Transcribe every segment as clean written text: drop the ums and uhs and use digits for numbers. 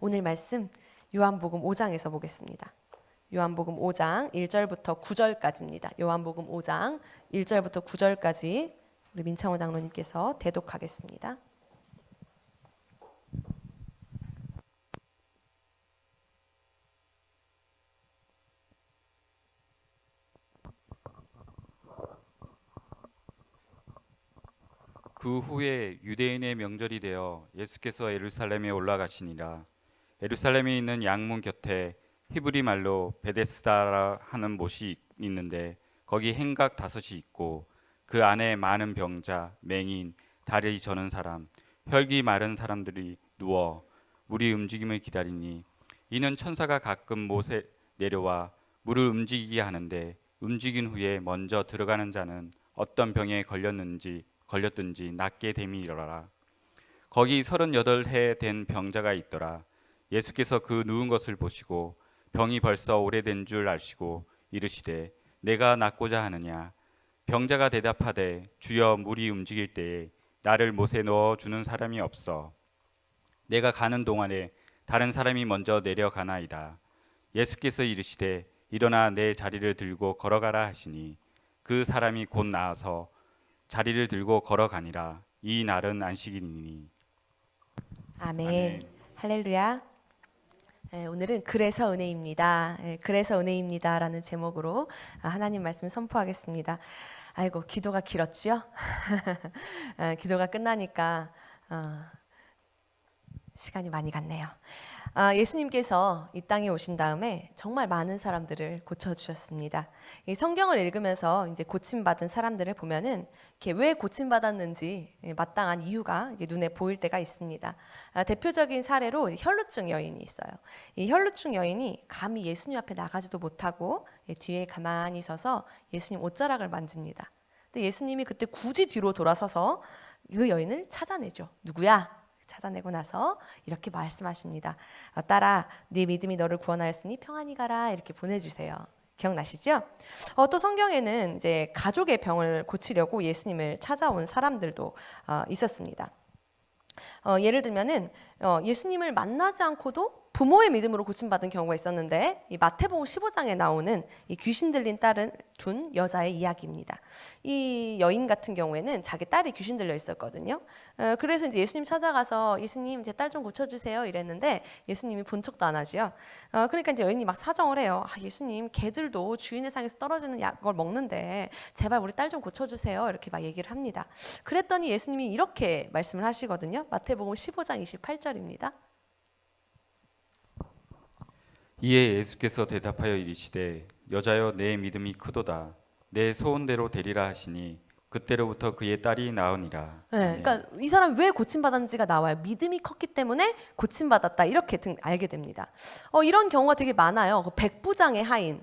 오늘 말씀 요한복음 5장에서 보겠습니다. 요한복음 5장 1절부터 9절까지입니다. 요한복음 5장 1절부터 9절까지 우리 민창호 장로님께서 대독하겠습니다. 그 후에 유대인의 명절이 되어 예수께서 예루살렘에 올라가시니라. 예루살렘에 있는 양문 곁에 히브리 말로 베데스다라 하는 못이 있는데 거기 행각 5이 있고 그 안에 많은 병자, 맹인, 다리 저는 사람, 혈기 마른 사람들이 누워 물이 움직임을 기다리니 이는 천사가 가끔 못에 내려와 물을 움직이게 하는데 움직인 후에 먼저 들어가는 자는 어떤 병에 걸렸든지 낫게 됨이러라. 거기 38해 된 병자가 있더라. 예수께서 그 누운 것을 보시고 병이 벌써 오래된 줄 아시고 이르시되 내가 낫고자 하느냐. 병자가 대답하되 주여 물이 움직일 때에 나를 못에 넣어 주는 사람이 없어. 내가 가는 동안에 다른 사람이 먼저 내려가나이다. 예수께서 이르시되 일어나 내 자리를 들고 걸어가라 하시니 그 사람이 곧 나아서 자리를 들고 걸어가니라. 이 날은 안식일이니. 아멘. 아멘. 할렐루야. 오늘은 그래서 은혜입니다. 그래서 은혜입니다라는 제목으로 하나님 말씀 선포하겠습니다. 아이고 기도가 길었지요? 기도가 끝나니까 시간이 많이 갔네요. 예수님께서 이 땅에 오신 다음에 정말 많은 사람들을 고쳐주셨습니다. 이 성경을 읽으면서 이제 고침받은 사람들을 보면은 이렇게 왜 고침받았는지 마땅한 이유가 눈에 보일 때가 있습니다. 대표적인 사례로 혈루증 여인이 있어요. 이 혈루증 여인이 감히 예수님 앞에 나가지도 못하고 뒤에 가만히 서서 예수님 옷자락을 만집니다. 근데 예수님이 그때 굳이 뒤로 돌아서서 그 여인을 찾아내죠. 누구야? 찾아내고 나서 이렇게 말씀하십니다. 딸아, 네 믿음이 너를 구원하였으니 평안히 가라 이렇게 보내주세요. 기억나시죠? 또 성경에는 이제 가족의 병을 고치려고 예수님을 찾아온 사람들도 있었습니다. 예를 들면은 예수님을 만나지 않고도 부모의 믿음으로 고침받은 경우가 있었는데 이 마태복음 15장에 나오는 이 귀신 들린 딸을 둔 여자의 이야기입니다. 이 여인 같은 경우에는 자기 딸이 귀신 들려 있었거든요. 그래서 이제 예수님 찾아가서 예수님 제 딸 좀 고쳐주세요 이랬는데 예수님이 본 척도 안 하지요. 그러니까 이제 여인이 막 사정을 해요. 예수님 개들도 주인의 상에서 떨어지는 약을 먹는데 제발 우리 딸 좀 고쳐주세요 이렇게 막 얘기를 합니다. 그랬더니 예수님이 이렇게 말씀을 하시거든요. 마태복음 15장 28절입니다. 이에 예수께서 대답하여 이르시되 여자여 내 믿음이 크도다. 내 소원대로 되리라 하시니 그때로부터 그의 딸이 나으니라. 네, 그러니까 이 사람이 왜 고침받았는지가 나와요. 믿음이 컸기 때문에 고침받았다 이렇게 알게 됩니다. 이런 경우가 되게 많아요. 그 백부장의 하인,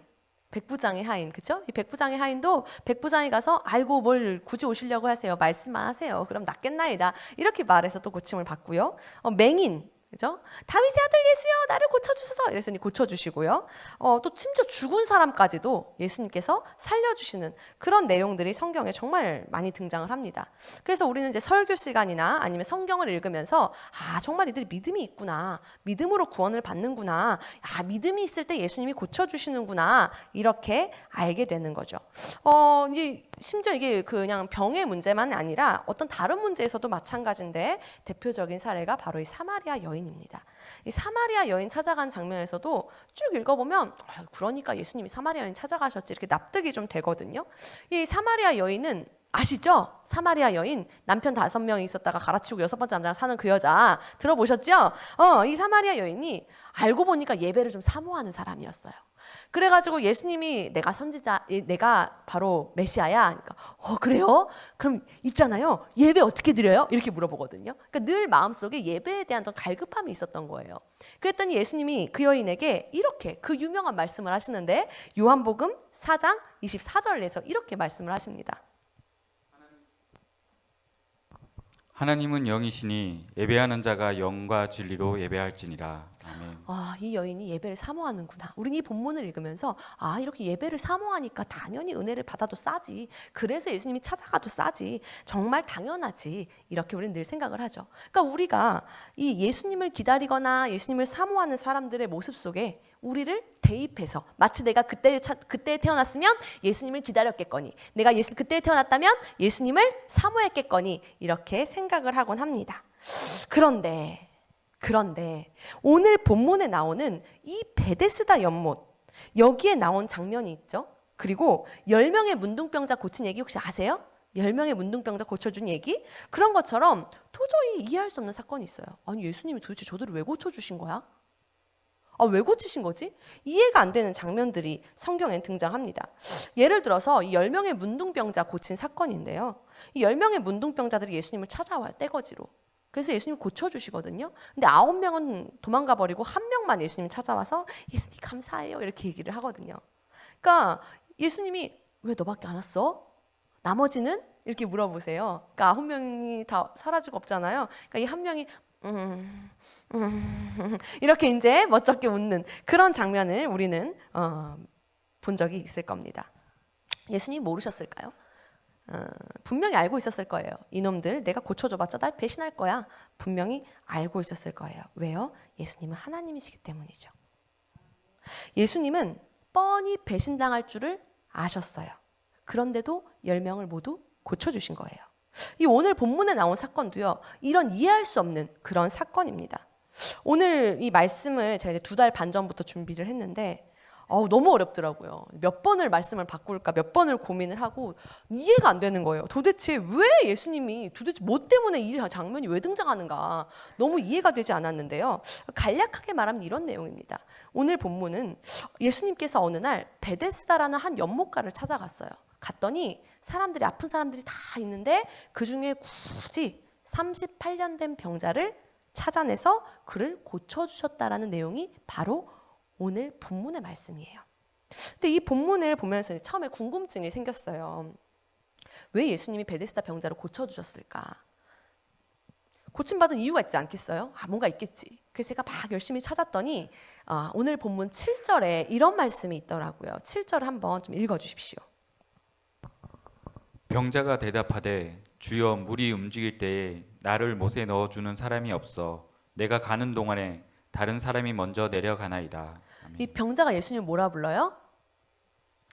그렇죠? 이 백부장의 하인도 백부장이 가서 아이고 뭘 굳이 오시려고 하세요. 말씀만 하세요. 그럼 낫겠나이다. 이렇게 말해서 또 고침을 받고요. 맹인. 그죠? 다윗의 아들 예수여 나를 고쳐주소서 이랬으니 고쳐주시고요. 또 심지어 죽은 사람까지도 예수님께서 살려주시는 그런 내용들이 성경에 정말 많이 등장을 합니다. 그래서 우리는 이제 설교 시간이나 아니면 성경을 읽으면서 정말 이들이 믿음이 있구나, 믿음으로 구원을 받는구나, 믿음이 있을 때 예수님이 고쳐주시는구나 이렇게 알게 되는 거죠. 이제 심지어 이게 그냥 병의 문제만 아니라 어떤 다른 문제에서도 마찬가지인데 대표적인 사례가 바로 이 사마리아 여인입니다. 이 사마리아 여인 찾아간 장면에서도 쭉 읽어보면 그러니까 예수님이 사마리아 여인 찾아가셨지 이렇게 납득이 좀 되거든요. 이 사마리아 여인은 아시죠? 사마리아 여인 남편 5명이 있었다가 갈아치우고 6번째 남자랑 사는 그 여자 들어보셨죠? 이 사마리아 여인이 알고 보니까 예배를 좀 사모하는 사람이었어요. 그래가지고 예수님이 내가 선지자, 내가 바로 메시아야. 그러니까 그래요? 그럼 있잖아요. 예배 어떻게 드려요? 이렇게 물어보거든요. 그러니까 늘 마음속에 예배에 대한 좀 갈급함이 있었던 거예요. 그랬더니 예수님이 그 여인에게 이렇게 그 유명한 말씀을 하시는데 요한복음 4장 24절에서 이렇게 말씀을 하십니다. 하나님은 영이시니 예배하는 자가 영과 진리로 예배할지니라. 아멘. 이 여인이 예배를 사모하는구나. 우린 이 본문을 읽으면서 이렇게 예배를 사모하니까 당연히 은혜를 받아도 싸지. 그래서 예수님이 찾아가도 싸지. 정말 당연하지. 이렇게 우리는 늘 생각을 하죠. 그러니까 우리가 이 예수님을 기다리거나 예수님을 사모하는 사람들의 모습 속에 우리를 대입해서 마치 내가 그때 태어났으면 예수님을 기다렸겠거니, 내가 그때 태어났다면 예수님을 사모했겠거니 이렇게 생각을 하곤 합니다. 그런데 오늘 본문에 나오는 이 베데스다 연못, 여기에 나온 장면이 있죠. 그리고 10명의 문둥병자 고친 얘기 혹시 아세요? 10명의 문둥병자 고쳐준 얘기? 그런 것처럼 도저히 이해할 수 없는 사건이 있어요. 아니 예수님이 도대체 저들을 왜 고쳐주신 거야? 왜 고치신 거지? 이해가 안 되는 장면들이 성경엔 등장합니다. 예를 들어서 이 10명의 문둥병자 고친 사건인데요. 이 10명의 문둥병자들이 예수님을 찾아와요. 떼거지로. 그래서 예수님 고쳐주시거든요. 근데 9명은 도망가 버리고 1명만 예수님 찾아와서 예수님 감사해요 이렇게 얘기를 하거든요. 그러니까 예수님이 왜 너밖에 안 왔어? 나머지는? 이렇게 물어보세요. 그러니까 9명이 다 사라지고 없잖아요. 그러니까 이 한 명이 이렇게 이제 멋쩍게 웃는 그런 장면을 우리는 본 적이 있을 겁니다. 예수님 모르셨을까요? 분명히 알고 있었을 거예요. 이놈들 내가 고쳐줘봤자 날 배신할 거야. 분명히 알고 있었을 거예요. 왜요? 예수님은 하나님이시기 때문이죠. 예수님은 뻔히 배신당할 줄을 아셨어요. 그런데도 10명을 모두 고쳐주신 거예요. 이 오늘 본문에 나온 사건도요, 이런 이해할 수 없는 그런 사건입니다. 오늘 이 말씀을 제가 2달 반 전부터 준비를 했는데 너무 어렵더라고요. 몇 번을 말씀을 바꿀까 몇 번을 고민을 하고 이해가 안 되는 거예요. 도대체 왜 예수님이 도대체 뭐 때문에 이 장면이 왜 등장하는가 너무 이해가 되지 않았는데요. 간략하게 말하면 이런 내용입니다. 오늘 본문은 예수님께서 어느 날 베데스다라는 한 연못가를 찾아갔어요. 갔더니 사람들이 아픈 사람들이 다 있는데 그중에 굳이 38년 된 병자를 찾아내서 그를 고쳐주셨다라는 내용이 바로 오늘 본문의 말씀이에요. 근데 이 본문을 보면서 처음에 궁금증이 생겼어요. 왜 예수님이 베데스다 병자를 고쳐주셨을까? 고침받은 이유가 있지 않겠어요? 뭔가 있겠지. 그래서 제가 막 열심히 찾았더니 오늘 본문 7절에 이런 말씀이 있더라고요. 7절 한번 좀 읽어주십시오. 병자가 대답하되 주여 물이 움직일 때에 나를 못에 넣어주는 사람이 없어 내가 가는 동안에 다른 사람이 먼저 내려가나이다. 아멘. 이 병자가 예수님을 뭐라 불러요?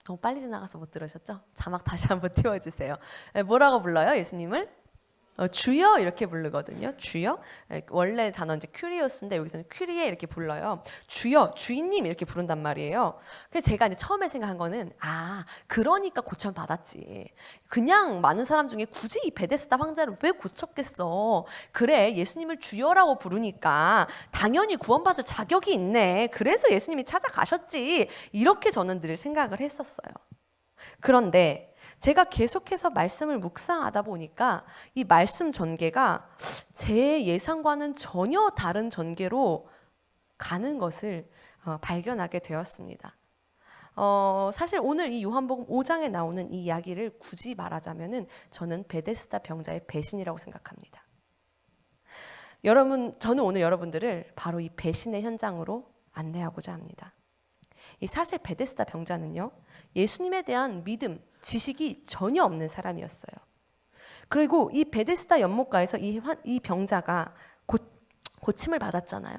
너무 빨리 지나가서 못 들으셨죠? 자막 다시 한번 띄워주세요. 뭐라고 불러요? 예수님을? 주여 이렇게 부르거든요. 주여. 원래 단어 이제 큐리오스인데 여기서는 큐리에 이렇게 불러요. 주여, 주인님 이렇게 부른단 말이에요. 그래서 제가 이제 처음에 생각한 거는 그러니까 고쳐 받았지. 그냥 많은 사람 중에 굳이 이 베데스다 황자를 왜 고쳤겠어? 그래, 예수님을 주여라고 부르니까 당연히 구원받을 자격이 있네. 그래서 예수님이 찾아가셨지. 이렇게 저는 늘 생각을 했었어요. 그런데 제가 계속해서 말씀을 묵상하다 보니까 이 말씀 전개가 제 예상과는 전혀 다른 전개로 가는 것을 발견하게 되었습니다. 사실 오늘 이 요한복음 5장에 나오는 이 이야기를 굳이 말하자면은 저는 베데스다 병자의 배신이라고 생각합니다. 저는 오늘 여러분들을 바로 이 배신의 현장으로 안내하고자 합니다. 이 사실 베데스다 병자는요, 예수님에 대한 믿음, 지식이 전혀 없는 사람이었어요. 그리고 이 베데스다 연못가에서 이 병자가 고침을 받았잖아요.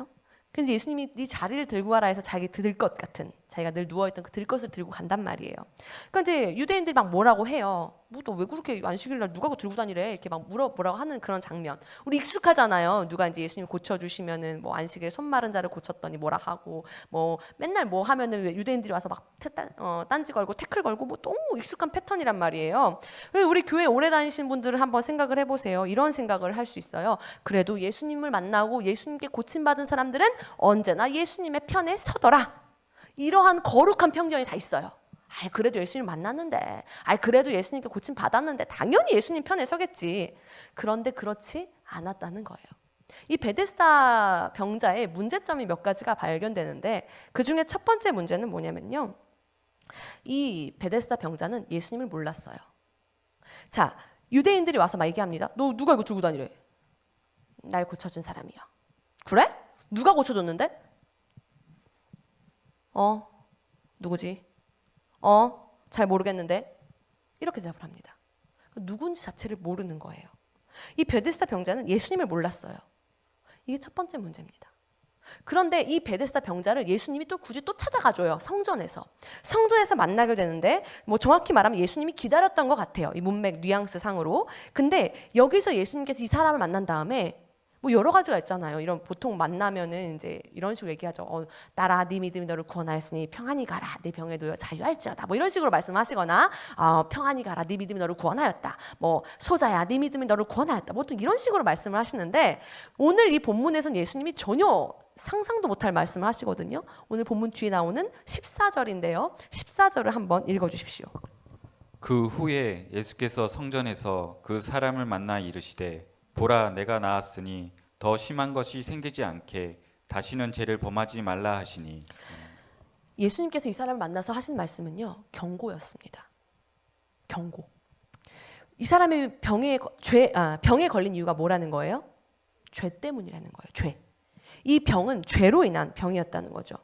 그래서 예수님이 네 자리를 들고 와라 해서 자기 들 것 같은, 자기가 늘 누워있던 그 들 것을 들고 간단 말이에요. 그러니까 이제 유대인들이 막 뭐라고 해요. 너 왜 그렇게 안식일날 누가 그거 들고 다니래? 이렇게 막 뭐라고 하는 그런 장면. 우리 익숙하잖아요. 누가 이제 예수님 고쳐주시면은 뭐 안식일 손 마른 자를 고쳤더니 뭐라 하고, 뭐 맨날 뭐 하면은 유대인들이 와서 막 딴지 걸고 태클 걸고 뭐 너무 익숙한 패턴이란 말이에요. 그래서 우리 교회 오래 다니신 분들은 한번 생각을 해보세요. 이런 생각을 할 수 있어요. 그래도 예수님을 만나고 예수님께 고침받은 사람들은 언제나 예수님의 편에 서더라. 이러한 거룩한 편견이 다 있어요. 그래도 예수님 만났는데, 그래도 예수님께 고침 받았는데 당연히 예수님 편에 서겠지. 그런데 그렇지 않았다는 거예요. 이 베데스다 병자의 문제점이 몇 가지가 발견되는데 그 중에 첫 번째 문제는 뭐냐면요, 이 베데스다 병자는 예수님을 몰랐어요. 자, 유대인들이 와서 막 얘기합니다. 너 누가 이거 들고 다니래? 날 고쳐준 사람이요. 그래? 누가 고쳐줬는데? 누구지? 잘 모르겠는데? 이렇게 대답을 합니다. 누군지 자체를 모르는 거예요. 이 베데스다 병자는 예수님을 몰랐어요. 이게 첫 번째 문제입니다. 그런데 이 베데스다 병자를 예수님이 또 굳이 또 찾아가줘요. 성전에서 만나게 되는데 뭐 정확히 말하면 예수님이 기다렸던 것 같아요. 이 문맥 뉘앙스 상으로. 근데 여기서 예수님께서 이 사람을 만난 다음에 뭐 여러 가지가 있잖아요. 이런 보통 만나면은 이제 이런 식으로 얘기하죠. 따라 네 믿음이 너를 구원하였으니 평안히 가라. 네 병에 놓여 자유할지어다. 뭐 이런 식으로 말씀하시거나 평안히 가라. 네 믿음이 너를 구원하였다. 뭐 소자야 네 믿음이 너를 구원하였다. 보통 이런 식으로 말씀을 하시는데 오늘 이 본문에서는 예수님이 전혀 상상도 못할 말씀을 하시거든요. 오늘 본문 뒤에 나오는 14절인데요. 14절을 한번 읽어주십시오. 그 후에 예수께서 성전에서 그 사람을 만나 이르시되 보라 내가 나았으니 더 심한 것이 생기지 않게 다시는 죄를 범하지 말라 하시니. 예수님께서 이 사람을 만나서 하신 말씀은요. 경고였습니다. 경고. 이 사람이 병에 걸린 이유가 뭐라는 거예요? 죄 때문이라는 거예요. 죄. 이 병은 죄로 인한 병이었다는 거죠.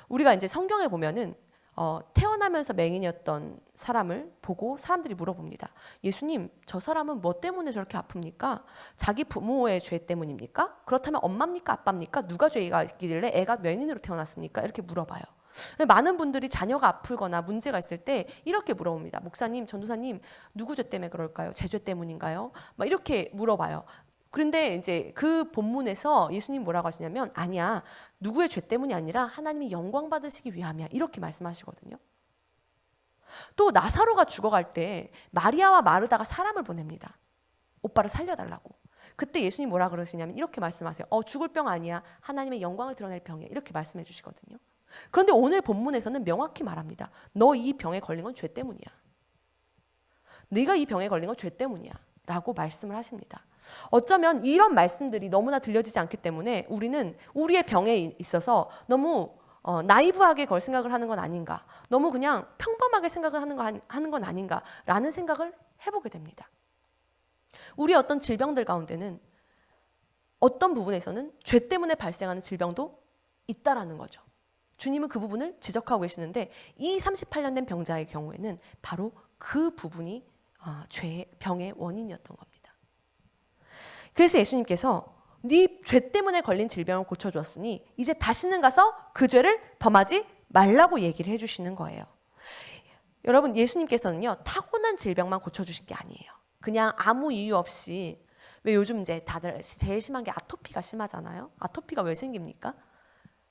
우리가 이제 성경에 보면은 태어나면서 맹인이었던 사람을 보고 사람들이 물어봅니다. 예수님, 저 사람은 뭐 때문에 저렇게 아픕니까? 자기 부모의 죄 때문입니까? 그렇다면 엄마입니까? 아빠입니까? 누가 죄가 있길래 애가 맹인으로 태어났습니까? 이렇게 물어봐요. 많은 분들이 자녀가 아프거나 문제가 있을 때 이렇게 물어봅니다. 목사님, 전도사님, 누구 죄 때문에 그럴까요? 제 죄 때문인가요? 막 이렇게 물어봐요. 그런데 이제 그 본문에서 예수님 뭐라고 하시냐면 아니야. 누구의 죄 때문이 아니라 하나님이 영광 받으시기 위함이야. 이렇게 말씀하시거든요. 또 나사로가 죽어갈 때 마리아와 마르다가 사람을 보냅니다. 오빠를 살려달라고. 그때 예수님 뭐라 그러시냐면 이렇게 말씀하세요. 죽을 병 아니야. 하나님의 영광을 드러낼 병이야. 이렇게 말씀해 주시거든요. 그런데 오늘 본문에서는 명확히 말합니다. 너 이 병에 걸린 건 죄 때문이야. 네가 이 병에 걸린 건 죄 때문이야. 라고 말씀을 하십니다. 어쩌면 이런 말씀들이 너무나 들려지지 않기 때문에 우리는 우리의 병에 있어서 너무 나이브하게 걸 생각을 하는 건 아닌가, 너무 그냥 평범하게 생각을 하는 건 아닌가라는 생각을 해보게 됩니다. 우리의 어떤 질병들 가운데는 어떤 부분에서는 죄 때문에 발생하는 질병도 있다라는 거죠. 주님은 그 부분을 지적하고 계시는데 이 38년 된 병자의 경우에는 바로 그 부분이 병의 원인이었던 겁니다. 그래서 예수님께서 네 죄 때문에 걸린 질병을 고쳐주었으니 이제 다시는 가서 그 죄를 범하지 말라고 얘기를 해주시는 거예요. 여러분, 예수님께서는요 타고난 질병만 고쳐주신 게 아니에요. 그냥 아무 이유 없이, 왜 요즘 이제 다들 제일 심한 게 아토피가 심하잖아요. 아토피가 왜 생깁니까?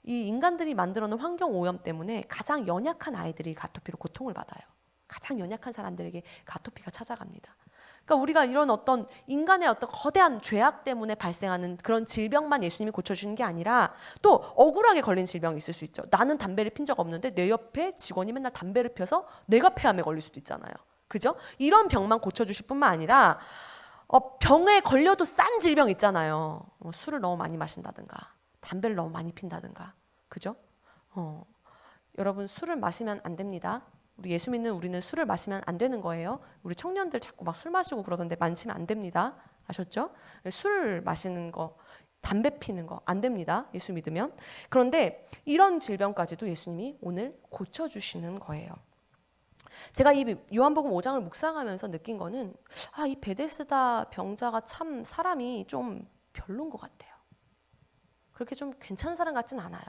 이 인간들이 만들어놓은 환경 오염 때문에 가장 연약한 아이들이 아토피로 고통을 받아요. 가장 연약한 사람들에게 아토피가 찾아갑니다. 그러니까 우리가 이런 어떤 인간의 어떤 거대한 죄악 때문에 발생하는 그런 질병만 예수님이 고쳐주는 게 아니라 또 억울하게 걸린 질병이 있을 수 있죠. 나는 담배를 핀 적 없는데 내 옆에 직원이 맨날 담배를 펴서 내가 폐암에 걸릴 수도 있잖아요. 그죠? 이런 병만 고쳐주실 뿐만 아니라 병에 걸려도 싼 질병 있잖아요. 술을 너무 많이 마신다든가 담배를 너무 많이 핀다든가. 그죠? 여러분, 술을 마시면 안 됩니다. 우리 예수 믿는 우리는 술을 마시면 안 되는 거예요. 우리 청년들 자꾸 막 술 마시고 그러던데 마시면 안 됩니다. 아셨죠? 술 마시는 거, 담배 피는 거 안 됩니다. 예수 믿으면. 그런데 이런 질병까지도 예수님이 오늘 고쳐주시는 거예요. 제가 이 요한복음 5장을 묵상하면서 느낀 거는 이 베데스다 병자가 참 사람이 좀 별론 것 같아요. 그렇게 좀 괜찮은 사람 같진 않아요.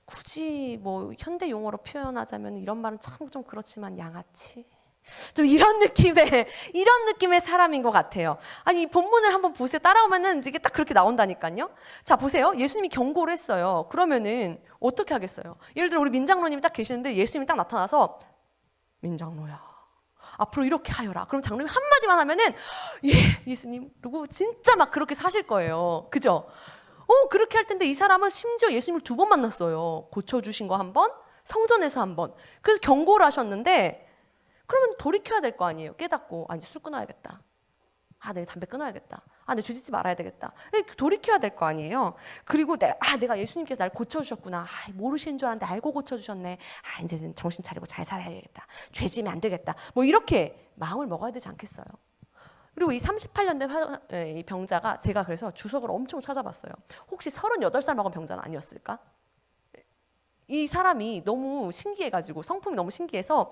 굳이 뭐 현대 용어로 표현하자면 이런 말은 참 좀 그렇지만 양아치, 좀 이런 느낌의 사람인 것 같아요. 아니, 이 본문을 한번 보세요. 따라오면은 이게 딱 그렇게 나온다니까요. 자, 보세요. 예수님이 경고를 했어요. 그러면은 어떻게 하겠어요? 예를 들어 우리 민장로님이 딱 계시는데 예수님이 딱 나타나서 민장로야, 앞으로 이렇게 하여라. 그럼 장로님이 한마디만 하면은 예, 예수님, 그리고 진짜 막 그렇게 사실 거예요. 그죠? 그렇게 할 텐데 이 사람은 심지어 예수님을 2번 만났어요. 고쳐주신 거 1번, 성전에서 1번. 그래서 경고를 하셨는데 그러면 돌이켜야 될 거 아니에요. 깨닫고 이제 술 끊어야겠다. 내가 담배 끊어야겠다. 내가 죄짓지 말아야 되겠다. 돌이켜야 될 거 아니에요. 그리고 내가 예수님께서 날 고쳐주셨구나. 모르시는 줄 알았는데 알고 고쳐주셨네. 이제 정신 차리고 잘 살아야겠다. 죄 지면 안 되겠다. 뭐 이렇게 마음을 먹어야 되지 않겠어요? 그리고 이 38년 된 이 병자가 제가 그래서 주석을 엄청 찾아봤어요. 혹시 38살 먹은 병자는 아니었을까? 이 사람이 너무 신기해가지고 성품이 너무 신기해서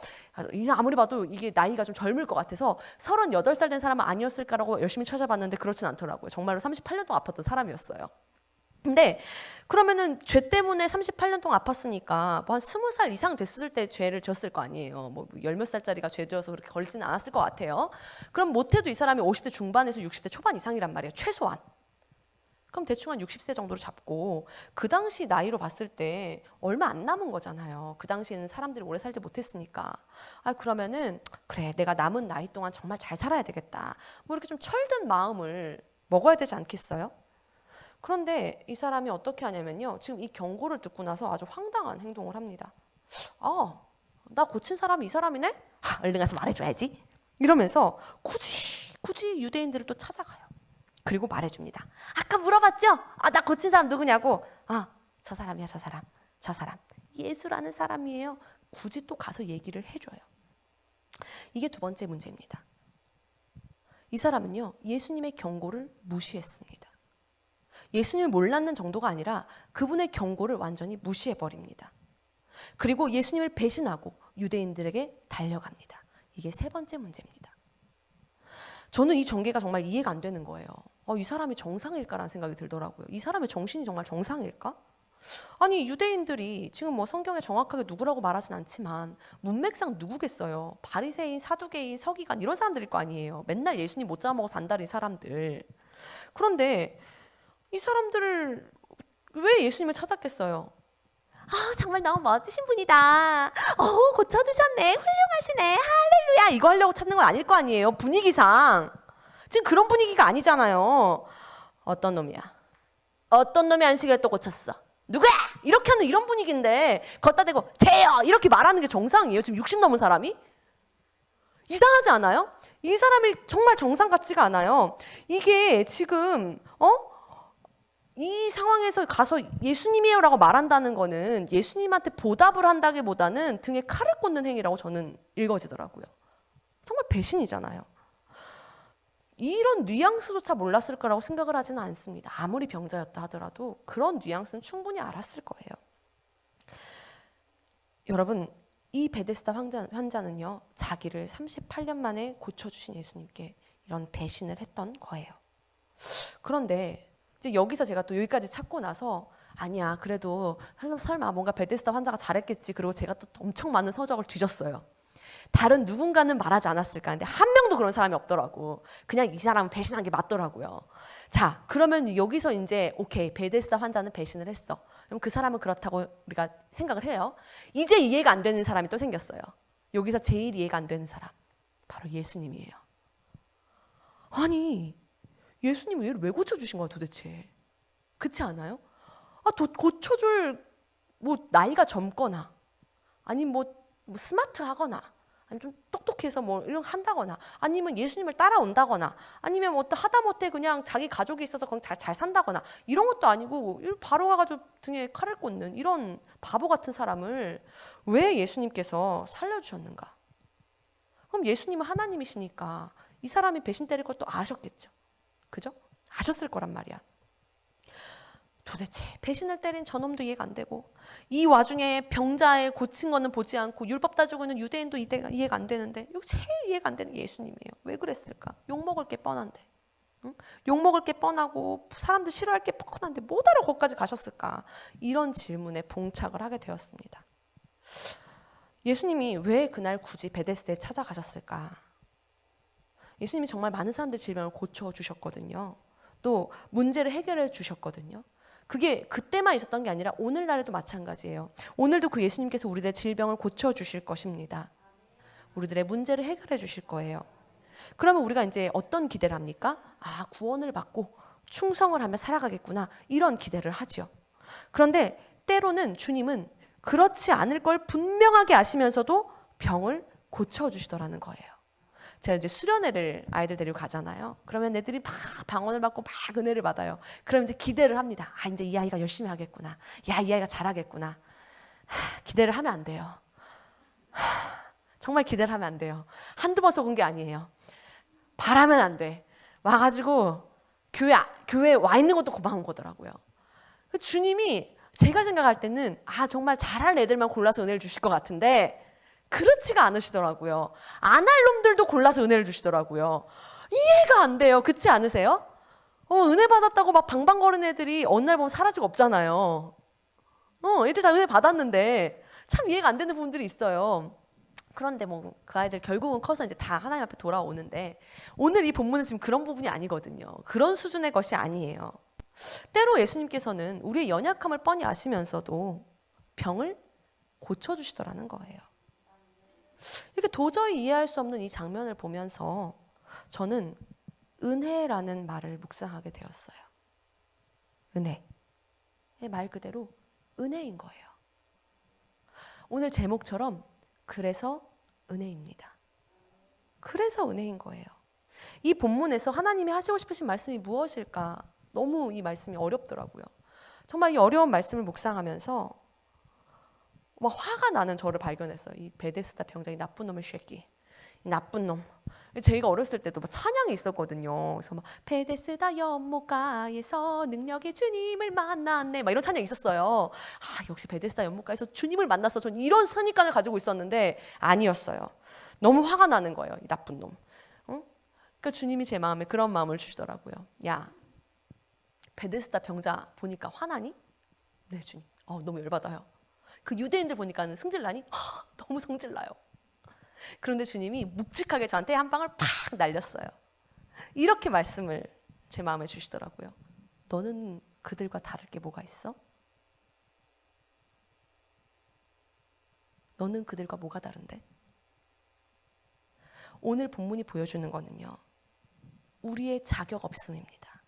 아무리 봐도 이게 나이가 좀 젊을 것 같아서 38살 된 사람은 아니었을까라고 열심히 찾아봤는데 그렇진 않더라고요. 정말로 38년 동안 아팠던 사람이었어요. 근데 그러면은 죄 때문에 38년 동안 아팠으니까 뭐 한 20살 이상 됐을 때 죄를 졌을 거 아니에요. 뭐 열 몇 살짜리가 죄 지어서 그렇게 걸지는 않았을 것 같아요. 그럼 못해도 이 사람이 50대 중반에서 60대 초반 이상이란 말이에요. 최소한. 그럼 대충 한 60세 정도로 잡고 그 당시 나이로 봤을 때 얼마 안 남은 거잖아요. 그 당시에는 사람들이 오래 살지 못했으니까. 아 그러면은 그래 내가 남은 나이 동안 정말 잘 살아야 되겠다. 뭐 이렇게 좀 철든 마음을 먹어야 되지 않겠어요? 그런데 이 사람이 어떻게 하냐면요. 지금 이 경고를 듣고 나서 아주 황당한 행동을 합니다. 나 고친 사람이 이 사람이네? 얼른 가서 말해줘야지. 이러면서 굳이 유대인들을 또 찾아가요. 그리고 말해줍니다. 아까 물어봤죠? 나 고친 사람 누구냐고. 저 사람이야, 저 사람. 예수라는 사람이에요. 굳이 또 가서 얘기를 해줘요. 이게 두 번째 문제입니다. 이 사람은요, 예수님의 경고를 무시했습니다. 예수님을 몰랐는 정도가 아니라 그분의 경고를 완전히 무시해버립니다. 그리고 예수님을 배신하고 유대인들에게 달려갑니다. 이게 세 번째 문제입니다. 저는 이 전개가 정말 이해가 안 되는 거예요. 이 사람이 정상일까라는 생각이 들더라고요. 이 사람의 정신이 정말 정상일까? 아니 유대인들이 지금 뭐 성경에 정확하게 누구라고 말하진 않지만 문맥상 누구겠어요? 바리새인, 사두개인, 서기관 이런 사람들일 거 아니에요. 맨날 예수님 못 잡아먹어서 산다는 사람들. 그런데 이 사람들을 왜 예수님을 찾았겠어요? 정말 너무 멋지신 분이다. 고쳐주셨네. 훌륭하시네. 할렐루야. 이거 하려고 찾는 건 아닐 거 아니에요. 분위기상. 지금 그런 분위기가 아니잖아요. 어떤 놈이 안식일을 또 고쳤어. 누구야? 이렇게 하는 이런 분위기인데 걷다 대고 쟤요. 이렇게 말하는 게 정상이에요. 지금 60 넘은 사람이? 이상하지 않아요? 이 사람이 정말 정상 같지가 않아요. 이게 지금 이 상황에서 가서 예수님이에요 라고 말한다는 거는 예수님한테 보답을 한다기보다는 등에 칼을 꽂는 행위라고 저는 읽어지더라고요. 정말 배신이잖아요. 이런 뉘앙스조차 몰랐을 거라고 생각을 하지는 않습니다. 아무리 병자였다 하더라도 그런 뉘앙스는 충분히 알았을 거예요. 여러분, 이 베데스다 환자는요, 자기를 38년 만에 고쳐주신 예수님께 이런 배신을 했던 거예요. 그런데 이제 여기서 제가 또 여기까지 찾고 나서 아니야 그래도 설마 뭔가 베데스다 환자가 잘했겠지. 그리고 제가 또 엄청 많은 서적을 뒤졌어요. 다른 누군가는 말하지 않았을까 하는데 한 명도 그런 사람이 없더라고. 그냥 이 사람은 배신한 게 맞더라고요. 자 그러면 여기서 이제 오케이 베데스다 환자는 배신을 했어. 그럼 그 사람은 그렇다고 우리가 생각을 해요. 이제 이해가 안 되는 사람이 또 생겼어요. 여기서 제일 이해가 안 되는 사람 바로 예수님이에요. 아니 예수님은 얘를 왜 고쳐주신 거야 도대체? 그렇지 않아요? 고쳐줄 뭐 나이가 젊거나 아니면 뭐 스마트하거나 아니면 좀 똑똑해서 뭐 이런 한다거나 아니면 예수님을 따라온다거나 아니면 뭐 하다못해 그냥 자기 가족이 있어서 그냥 잘 산다거나 이런 것도 아니고 바로 가가지고 등에 칼을 꽂는 이런 바보 같은 사람을 왜 예수님께서 살려주셨는가? 그럼 예수님은 하나님이시니까 이 사람이 배신 때릴 것도 아셨겠죠. 그죠? 아셨을 거란 말이야. 도대체 배신을 때린 저놈도 이해가 안 되고 이 와중에 병자의 고친 거는 보지 않고 율법 따지고 있는 유대인도 이해가 안 되는데 여기 제일 이해가 안 되는 게 예수님이에요. 왜 그랬을까? 욕먹을 게 뻔한데 응? 욕먹을 게 뻔하고 사람들 싫어할 게 뻔한데 뭐하러 거기까지 가셨을까? 이런 질문에 봉착을 하게 되었습니다. 예수님이 왜 그날 굳이 베데스다에 찾아가셨을까? 예수님이 정말 많은 사람들의 질병을 고쳐주셨거든요. 또 문제를 해결해 주셨거든요. 그게 그때만 있었던 게 아니라 오늘날에도 마찬가지예요. 오늘도 그 예수님께서 우리들의 질병을 고쳐주실 것입니다. 우리들의 문제를 해결해 주실 거예요. 그러면 우리가 이제 어떤 기대를 합니까? 구원을 받고 충성을 하며 살아가겠구나 이런 기대를 하죠. 그런데 때로는 주님은 그렇지 않을 걸 분명하게 아시면서도 병을 고쳐주시더라는 거예요. 제가 이제 수련회를 아이들 데리고 가잖아요. 그러면 애들이 막 방언을 받고 막 은혜를 받아요. 그럼 이제 기대를 합니다. 이제 이 아이가 열심히 하겠구나. 이 아이가 잘하겠구나. 기대를 하면 안 돼요. 정말 기대를 하면 안 돼요. 한두 번 속은 게 아니에요. 바라면 안 돼. 와가지고 교회 와 있는 것도 고마운 거더라고요. 주님이 제가 생각할 때는 정말 잘할 애들만 골라서 은혜를 주실 것 같은데 그렇지가 않으시더라고요. 안 할 놈들도 골라서 은혜를 주시더라고요. 이해가 안 돼요. 그렇지 않으세요? 은혜 받았다고 막 방방거리는 애들이 어느 날 보면 사라지고 없잖아요. 애들 다 은혜 받았는데 참 이해가 안 되는 부분들이 있어요. 그런데 뭐 그 아이들 결국은 커서 이제 다 하나님 앞에 돌아오는데 오늘 이 본문은 지금 그런 부분이 아니거든요. 그런 수준의 것이 아니에요. 때로 예수님께서는 우리의 연약함을 뻔히 아시면서도 병을 고쳐주시더라는 거예요. 이렇게 도저히 이해할 수 없는 이 장면을 보면서 저는 은혜라는 말을 묵상하게 되었어요. 은혜. 말 그대로 은혜인 거예요. 오늘 제목처럼 그래서 은혜입니다. 그래서 은혜인 거예요. 이 본문에서 하나님이 하시고 싶으신 말씀이 무엇일까? 너무 이 말씀이 어렵더라고요. 정말 이 어려운 말씀을 묵상하면서 막 화가 나는 저를 발견했어요. 이 베데스다 병장이 나쁜 놈의 쉐끼. 이 나쁜 놈. 저희가 어렸을 때도 막 찬양이 있었거든요. 그래서 막 베데스다 연못가에서 능력의 주님을 만났네. 막 이런 찬양이 있었어요. 역시 베데스다 연못가에서 주님을 만났어. 전 이런 선입관을 가지고 있었는데 아니었어요. 너무 화가 나는 거예요. 이 나쁜 놈. 그러니까 주님이 제 마음에 그런 마음을 주시더라고요. 야, 베데스다 병자 보니까 화나니? 네, 주님. 너무 열받아요. 그 유대인들 보니까는 승질나니? 너무 성질나요. 그런데 주님이 묵직하게 저한테 한 방을 팍 날렸어요. 이렇게 말씀을 제 마음에 주시더라고요. 너는 그들과 다를 게 뭐가 있어? 너는 그들과 뭐가 다른데? 오늘 본문이 보여주는 거는요. 우리의 자격 없음입니다.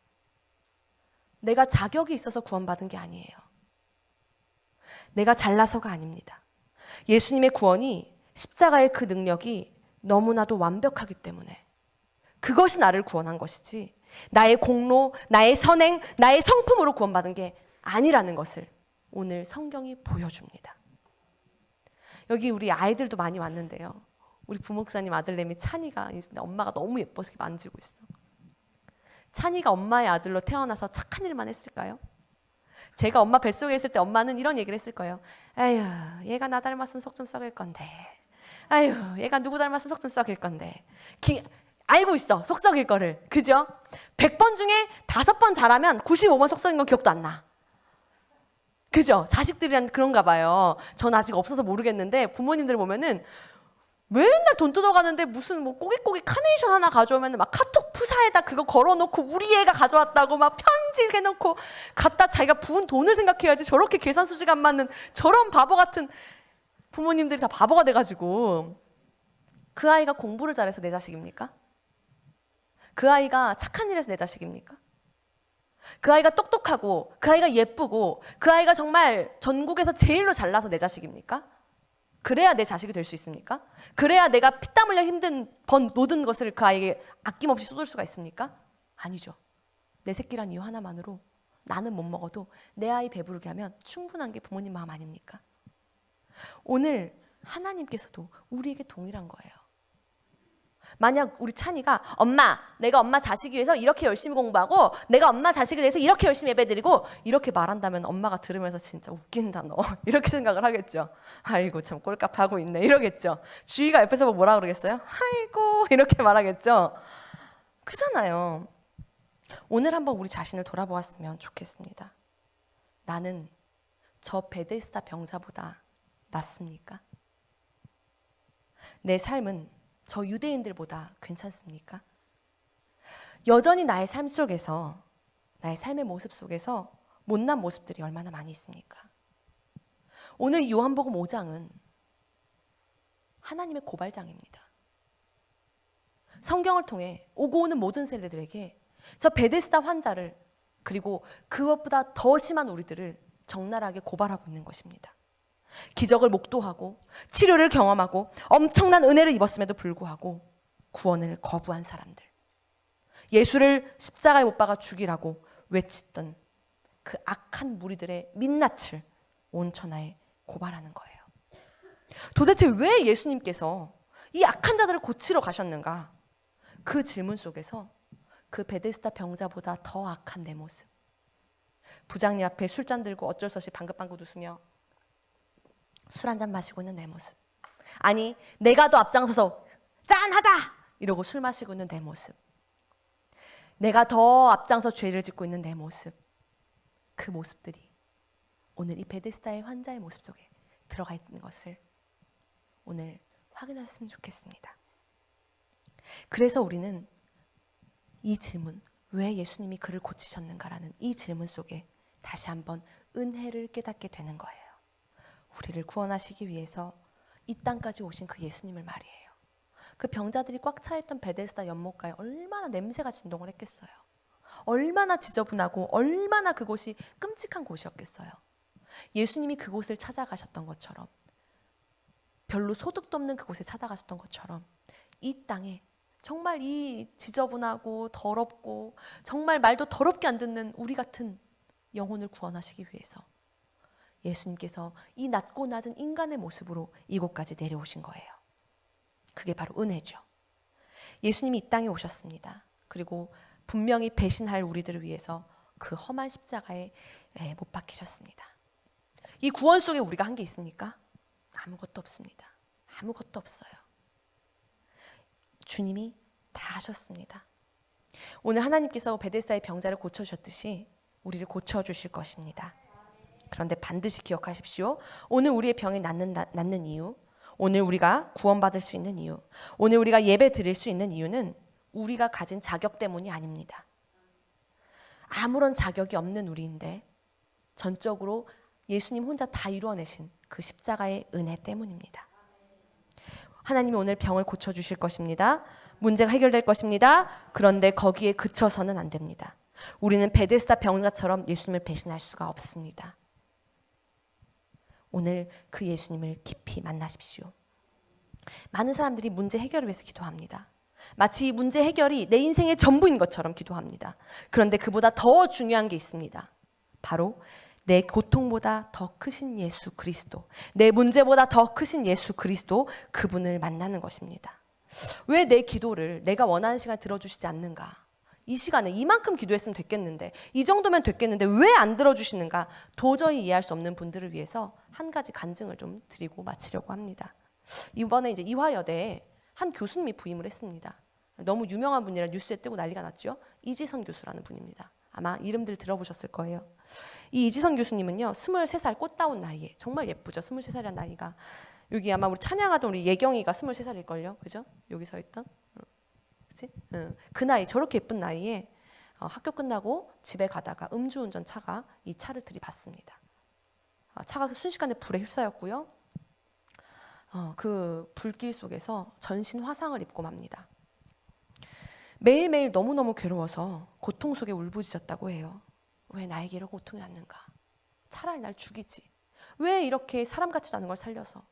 내가 자격이 있어서 구원받은 게 아니에요. 내가 잘나서가 아닙니다. 예수님의 구원이 십자가의 그 능력이 너무나도 완벽하기 때문에 그것이 나를 구원한 것이지 나의 공로, 나의 선행, 나의 성품으로 구원받은 게 아니라는 것을 오늘 성경이 보여줍니다. 여기 우리 아이들도 많이 왔는데요. 우리 부목사님 아들내미 찬이가 엄마가 너무 예뻐서 만지고 있어. 찬이가 엄마의 아들로 태어나서 착한 일만 했을까요? 제가 엄마 뱃속에 있을 때 엄마는 이런 얘기를 했을 거예요. 아유, 얘가 나 닮았으면 속 좀 썩일 건데. 아유, 얘가 누구 닮았으면 속 좀 썩일 건데. 알고 있어, 속 썩일 거를. 그죠? 100번 중에 5번 잘하면 95번 속 썩인 건 기억도 안 나. 그죠? 자식들이란 그런가 봐요. 전 아직 없어서 모르겠는데 부모님들 보면은 맨날 돈 뜯어가는데 무슨 뭐 꼬깃꼬깃 카네이션 하나 가져오면 막 카톡 프사에다 그거 걸어놓고 우리 애가 가져왔다고 막 편지 해놓고 갖다 자기가 부은 돈을 생각해야지 저렇게 계산 수지가 안 맞는 저런 바보 같은 부모님들이 다 바보가 돼가지고. 그 아이가 공부를 잘해서 내 자식입니까? 그 아이가 착한 일해서 내 자식입니까? 그 아이가 똑똑하고 그 아이가 예쁘고 그 아이가 정말 전국에서 제일로 잘나서 내 자식입니까? 그래야 내 자식이 될 수 있습니까? 그래야 내가 피땀 흘려 번 모든 것을 그 아이에게 아낌없이 쏟을 수가 있습니까? 아니죠. 내 새끼란 이유 하나만으로 나는 못 먹어도 내 아이 배부르게 하면 충분한 게 부모님 마음 아닙니까? 오늘 하나님께서도 우리에게 동일한 거예요. 만약 우리 찬이가 엄마, 내가 엄마 자식이 위해서 이렇게 열심히 공부하고 내가 엄마 자식이 위해서 이렇게 열심히 예배드리고 이렇게 말한다면 엄마가 들으면서 진짜 웃긴다 너 이렇게 생각을 하겠죠. 아이고 참 꼴값하고 있네 이러겠죠. 주희가 옆에서 뭐라 그러겠어요? 아이고 이렇게 말하겠죠. 그잖아요. 오늘 한번 우리 자신을 돌아보았으면 좋겠습니다. 나는 저 베데스다 병자보다 낫습니까? 내 삶은 저 유대인들보다 괜찮습니까? 여전히 나의 삶 속에서, 나의 삶의 모습 속에서 못난 모습들이 얼마나 많이 있습니까? 오늘 요한복음 5장은 하나님의 고발장입니다. 성경을 통해 오고 오는 모든 세대들에게 저 베데스다 환자를 그리고 그것보다 더 심한 우리들을 적나라하게 고발하고 있는 것입니다. 기적을 목도하고 치료를 경험하고 엄청난 은혜를 입었음에도 불구하고 구원을 거부한 사람들, 예수를 십자가에 못 박아 죽이라고 외치던 그 악한 무리들의 민낯을 온 천하에 고발하는 거예요. 도대체 왜 예수님께서 이 악한 자들을 고치러 가셨는가? 그 질문 속에서 그 베데스다 병자보다 더 악한 내 모습, 부장님 앞에 술잔 들고 어쩔 수 없이 방긋방긋 웃으며 술 한잔 마시고 있는 내 모습, 아니 내가 더 앞장서서 짠하자 이러고 술 마시고 있는 내 모습, 내가 더 앞장서 죄를 짓고 있는 내 모습, 그 모습들이 오늘 이 베데스다의 환자의 모습 속에 들어가 있는 것을 오늘 확인하셨으면 좋겠습니다. 그래서 우리는 이 질문, 왜 예수님이 그를 고치셨는가라는 이 질문 속에 다시 한번 은혜를 깨닫게 되는 거예요. 우리를 구원하시기 위해서 이 땅까지 오신 그 예수님을 말이에요. 그 병자들이 꽉 차있던 베데스다 연못가에 얼마나 냄새가 진동을 했겠어요. 얼마나 지저분하고 얼마나 그곳이 끔찍한 곳이었겠어요. 예수님이 그곳을 찾아가셨던 것처럼, 별로 소득도 없는 그곳에 찾아가셨던 것처럼 이 땅에 정말 이 지저분하고 더럽고 정말 말도 더럽게 안 듣는 우리 같은 영혼을 구원하시기 위해서 예수님께서 이 낮고 낮은 인간의 모습으로 이곳까지 내려오신 거예요. 그게 바로 은혜죠. 예수님이 이 땅에 오셨습니다. 그리고 분명히 배신할 우리들을 위해서 그 험한 십자가에 못 박히셨습니다. 이 구원 속에 우리가 한 게 있습니까? 아무것도 없습니다. 아무것도 없어요. 주님이 다 하셨습니다. 오늘 하나님께서 베데스다의 병자를 고쳐주셨듯이 우리를 고쳐주실 것입니다. 그런데 반드시 기억하십시오. 오늘 우리의 병이 낫는 이유, 오늘 우리가 구원받을 수 있는 이유, 오늘 우리가 예배 드릴 수 있는 이유는 우리가 가진 자격 때문이 아닙니다. 아무런 자격이 없는 우리인데 전적으로 예수님 혼자 다 이루어내신 그 십자가의 은혜 때문입니다. 하나님이 오늘 병을 고쳐주실 것입니다. 문제가 해결될 것입니다. 그런데 거기에 그쳐서는 안 됩니다. 우리는 베데스다 병자처럼 예수님을 배신할 수가 없습니다. 오늘 그 예수님을 깊이 만나십시오. 많은 사람들이 문제 해결을 위해서 기도합니다. 마치 이 문제 해결이 내 인생의 전부인 것처럼 기도합니다. 그런데 그보다 더 중요한 게 있습니다. 바로 내 고통보다 더 크신 예수 그리스도, 내 문제보다 더 크신 예수 그리스도, 그분을 만나는 것입니다. 왜 내 기도를 내가 원하는 시간에 들어주시지 않는가? 이 시간에 이만큼 기도했으면 됐겠는데, 이 정도면 됐겠는데 왜 안 들어주시는가? 도저히 이해할 수 없는 분들을 위해서 한 가지 간증을 좀 드리고 마치려고 합니다. 이번에 이제 이화여대에 한 교수님이 부임을 했습니다. 너무 유명한 분이라 뉴스에 뜨고 난리가 났죠. 이지선 교수라는 분입니다. 아마 이름들 들어보셨을 거예요. 이 이지선 교수님은요, 23살 꽃다운 나이에, 정말 예쁘죠. 23살이라는 나이가. 여기 아마 우리 찬양하던 우리 예경이가 23살일걸요. 그죠? 여기 서 있던. 그치? 그 나이, 저렇게 예쁜 나이에 학교 끝나고 집에 가다가 음주운전 차가 이 차를 들이받습니다. 차가 순식간에 불에 휩싸였고요. 그 불길 속에서 전신 화상을 입고 맙니다. 매일매일 너무너무 괴로워서 고통 속에 울부짖었다고 해요. 왜 나에게 이런 고통이 왔는가? 차라리 날 죽이지. 왜 이렇게 사람 같지도 않은 걸 살려서?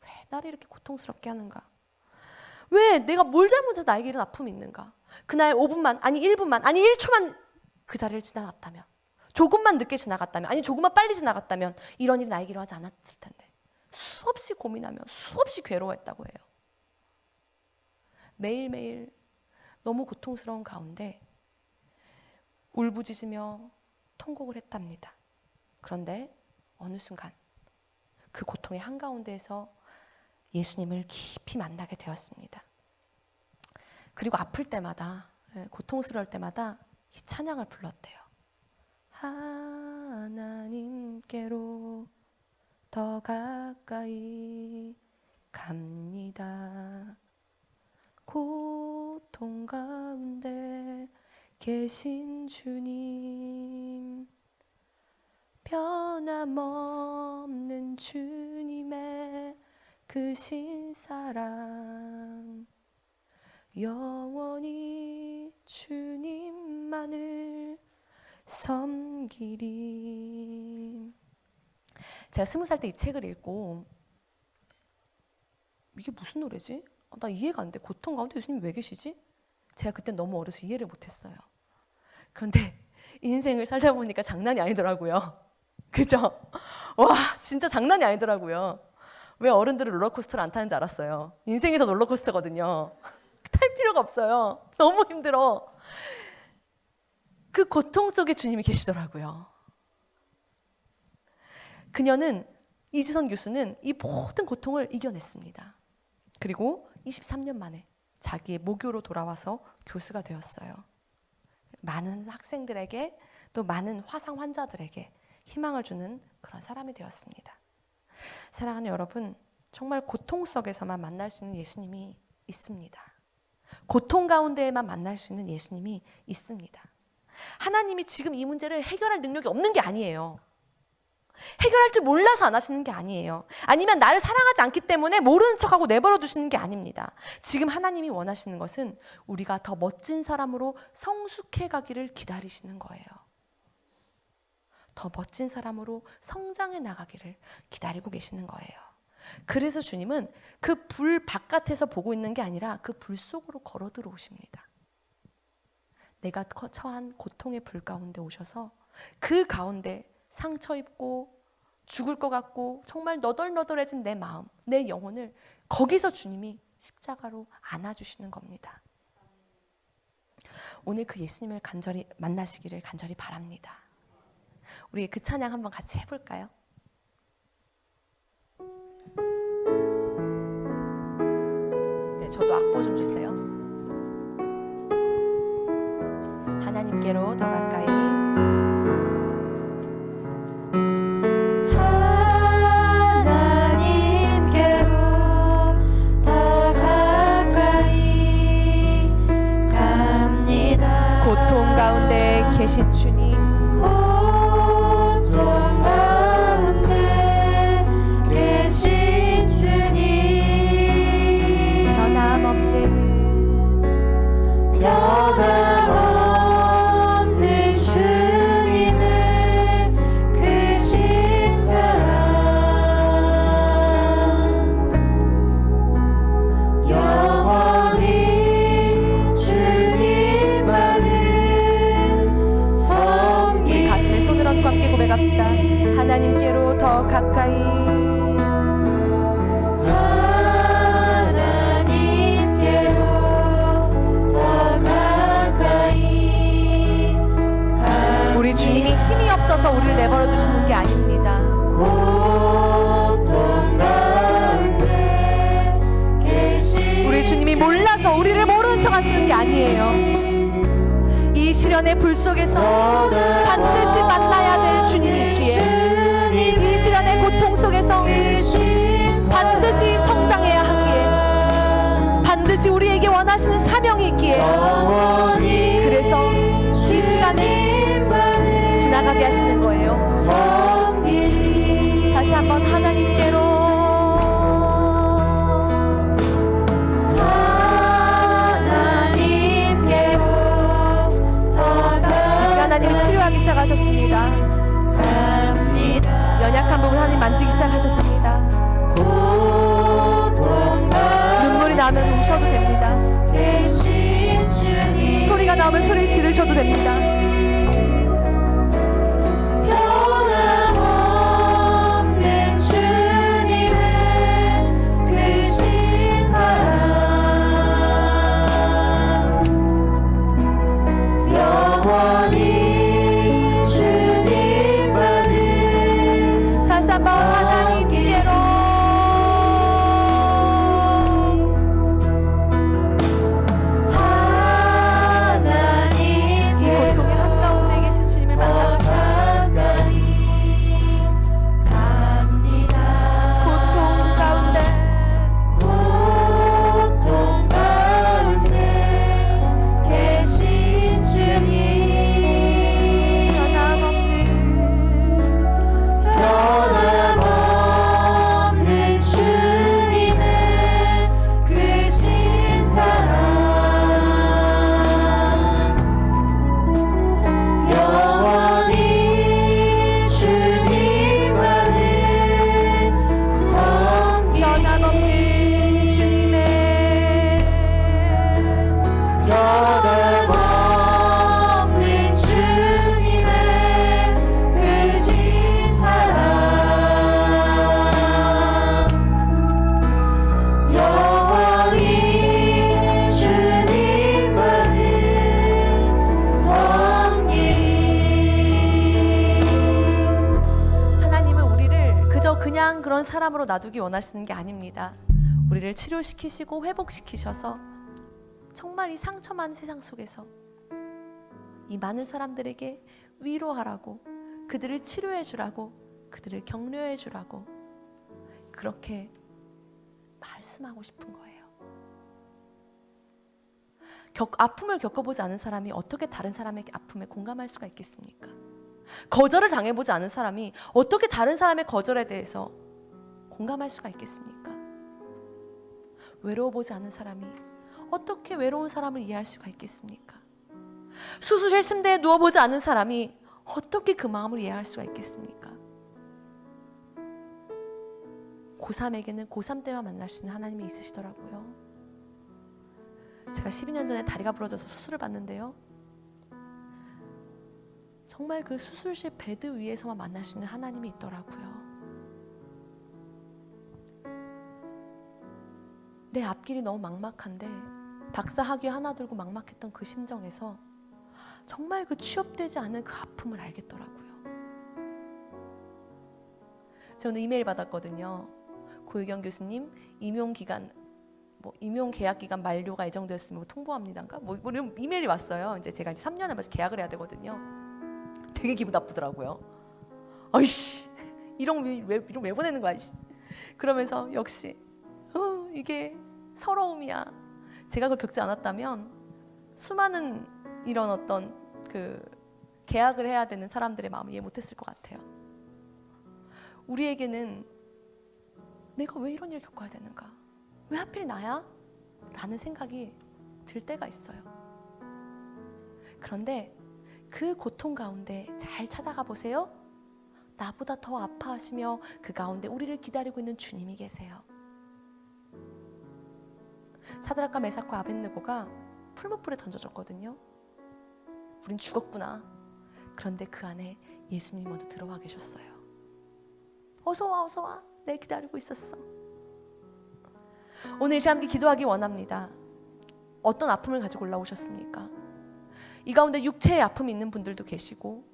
왜 나를 이렇게 고통스럽게 하는가? 왜 내가 뭘 잘못해서 나에게 이런 아픔이 있는가? 그날 5분만, 아니 1분만, 아니 1초만 그 자리를 지나갔다면, 조금만 늦게 지나갔다면, 아니 조금만 빨리 지나갔다면 이런 일이 나에게 일어나지 않았을 텐데 수없이 고민하며 수없이 괴로워했다고 해요. 매일매일 너무 고통스러운 가운데 울부짖으며 통곡을 했답니다. 그런데 어느 순간 그 고통의 한가운데에서 예수님을 깊이 만나게 되었습니다. 그리고 아플 때마다, 고통스러울 때마다 이 찬양을 불렀대요. 하나님께로 더 가까이 갑니다. 고통 가운데 계신 주님, 변함없는 주님의 크신 사랑, 영원히 주님만을 섬기리. 제가 20살 때 이 책을 읽고 이게 무슨 노래지? 나 이해가 안 돼. 고통 가운데 예수님 왜 계시지? 제가 그때 너무 어려서 이해를 못했어요. 그런데 인생을 살다 보니까 장난이 아니더라고요. 그죠? 와, 진짜 장난이 아니더라고요. 왜 어른들은 롤러코스터를 안 타는지 알았어요. 인생이 더 롤러코스터거든요. 탈 할 필요가 없어요. 너무 힘들어. 그 고통 속에 주님이 계시더라고요. 그녀는, 이지선 교수는 이 모든 고통을 이겨냈습니다. 그리고 23년 만에 자기의 모교로 돌아와서 교수가 되었어요. 많은 학생들에게 또 많은 화상 환자들에게 희망을 주는 그런 사람이 되었습니다. 사랑하는 여러분, 정말 고통 속에서만 만날 수 있는 예수님이 있습니다. 고통 가운데에만 만날 수 있는 예수님이 있습니다. 하나님이 지금 이 문제를 해결할 능력이 없는 게 아니에요. 해결할 줄 몰라서 안 하시는 게 아니에요. 아니면 나를 사랑하지 않기 때문에 모르는 척하고 내버려 두시는 게 아닙니다. 지금 하나님이 원하시는 것은 우리가 더 멋진 사람으로 성숙해 가기를 기다리시는 거예요. 더 멋진 사람으로 성장해 나가기를 기다리고 계시는 거예요. 그래서 주님은 그 불 바깥에서 보고 있는 게 아니라 그 불 속으로 걸어 들어오십니다. 내가 처한 고통의 불 가운데 오셔서 그 가운데 상처 입고 죽을 것 같고 정말 너덜너덜해진 내 마음, 내 영혼을 거기서 주님이 십자가로 안아주시는 겁니다. 오늘 그 예수님을 간절히 만나시기를 간절히 바랍니다. 우리 그 찬양 한번 같이 해볼까요? 네, 저도 악보 좀 주세요. 하나님께로 더 가까이. 계신 주님, 고통 가운데 계신 주님, 변함없는 주님의 크신 사랑, 영원히 주님만을 함께 고백합시다. 하나님께로 더 가까이, 하나님께로 더 가까이. 우리 주님이 힘이 없어서 우리를 내버려 두시는 게 아닙니다. 고통 가운데 계신 우리 주님이 몰라서 우리를 모르는 척 하시는 게 아니에요. 이 시련의 불 속에서 반드시 만나야 될 주님이 있기에, 이 시련의 고통 속에서 반드시 성장해야 하기에, 반드시 우리에게 원하시는 사명이 있기에, 그래서 이 시간을 지나가게 하시는 거예요. 다시 한번 하나님께로, 하나님이 치료하기 시작하셨습니다. 연약한 부분 하나님 만지기 시작하셨습니다. 눈물이 나면 우셔도 됩니다. 소리가 나오면 소리를 지르셔도 됩니다. 변함없는 주님의 크신 사랑, 영원히 다시 한번 하나님께로, 이 고통의 한가운데 계신 주님을 만났습니다. 고통 가운데 계신 주님, 변함없는 그냥 그런 사람으로 놔두기 원하시는 게 아닙니다. 우리를 치료시키시고 회복시키셔서 정말 이 상처 많은 세상 속에서 이 많은 사람들에게 위로하라고, 그들을 치료해 주라고, 그들을 격려해 주라고 그렇게 말씀하고 싶은 거예요. 아픔을 겪어보지 않은 사람이 어떻게 다른 사람의 아픔에 공감할 수가 있겠습니까? 거절을 당해보지 않은 사람이 어떻게 다른 사람의 거절에 대해서 공감할 수가 있겠습니까? 외로워보지 않은 사람이 어떻게 외로운 사람을 이해할 수가 있겠습니까? 수술실 침대에 누워보지 않은 사람이 어떻게 그 마음을 이해할 수가 있겠습니까? 고3에게는 고3 때만 만날 수 있는 하나님이 있으시더라고요. 제가 12년 전에 다리가 부러져서 수술을 받는데요, 정말 그 수술실 베드 위에서만 만날 수 있는 하나님이 있더라고요. 내 앞길이 너무 막막한데 박사 학위 하나 들고 막막했던 그 심정에서 정말 그 취업되지 않은 그 아픔을 알겠더라고요. 제가 오늘 이메일 받았거든요. 고유경 교수님 임용 계약 기간 만료가 예정되었으면 통보합니다인가? 뭐 이런 이메일이 왔어요. 이제 제가 3년에 한 번씩 계약을 해야 되거든요. 되게 기분 나쁘더라고요. 아이씨, 이런 왜 보내는 거야? 그러면서 역시 이게 서러움이야. 제가 그걸 겪지 않았다면 수많은 이런 어떤 그 계약을 해야 되는 사람들의 마음을 이해 못했을 것 같아요. 우리에게는 내가 왜 이런 일을 겪어야 되는가? 왜 하필 나야? 라는 생각이 들 때가 있어요. 그런데 그 고통 가운데 잘 찾아가 보세요. 나보다 더 아파하시며 그 가운데 우리를 기다리고 있는 주님이 계세요. 사드락과 메삭과 아벳느고가 풀무불에 던져졌거든요. 우린 죽었구나. 그런데 그 안에 예수님이 먼저 들어와 계셨어요. 어서 와, 어서 와. 날 기다리고 있었어. 오늘 이제 함께 기도하기 원합니다. 어떤 아픔을 가지고 올라오셨습니까? 이 가운데 육체의 아픔이 있는 분들도 계시고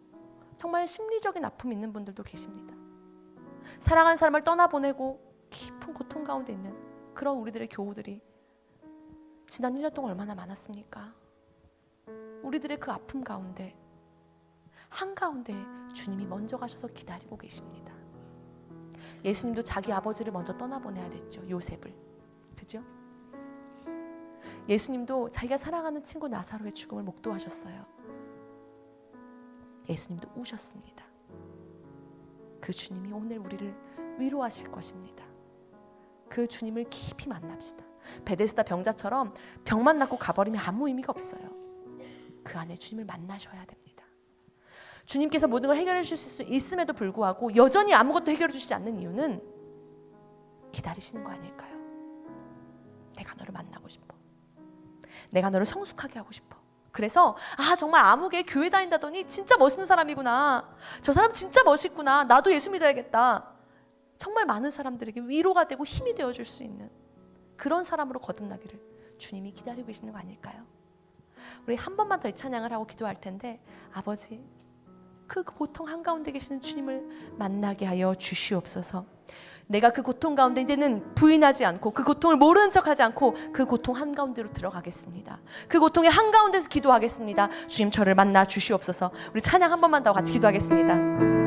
정말 심리적인 아픔이 있는 분들도 계십니다. 사랑하는 사람을 떠나보내고 깊은 고통 가운데 있는 그런 우리들의 교우들이 지난 1년 동안 얼마나 많았습니까? 우리들의 그 아픔 가운데 한가운데 주님이 먼저 가셔서 기다리고 계십니다. 예수님도 자기 아버지를 먼저 떠나보내야 됐죠. 요셉을. 그죠? 예수님도 자기가 사랑하는 친구 나사로의 죽음을 목도하셨어요. 예수님도 우셨습니다. 그 주님이 오늘 우리를 위로하실 것입니다. 그 주님을 깊이 만납시다. 베데스다 병자처럼 병만 낫고 가버리면 아무 의미가 없어요. 그 안에 주님을 만나셔야 됩니다. 주님께서 모든 걸 해결해 주실 수 있음에도 불구하고 여전히 아무것도 해결해 주시지 않는 이유는 기다리시는 거 아닐까요? 내가 너를 만나고 싶어. 내가 너를 성숙하게 하고 싶어. 그래서 정말 아무개 교회 다닌다더니 진짜 멋있는 사람이구나. 저 사람 진짜 멋있구나. 나도 예수 믿어야겠다. 정말 많은 사람들에게 위로가 되고 힘이 되어줄 수 있는 그런 사람으로 거듭나기를 주님이 기다리고 계시는 거 아닐까요? 우리 한 번만 더 이 찬양을 하고 기도할 텐데, 아버지, 그 고통 한가운데 계시는 주님을 만나게 하여 주시옵소서. 내가 그 고통 가운데 이제는 부인하지 않고 그 고통을 모르는 척하지 않고 그 고통 한가운데로 들어가겠습니다. 그 고통의 한가운데서 기도하겠습니다. 주님, 저를 만나 주시옵소서. 우리 찬양 한 번만 더 같이 기도하겠습니다.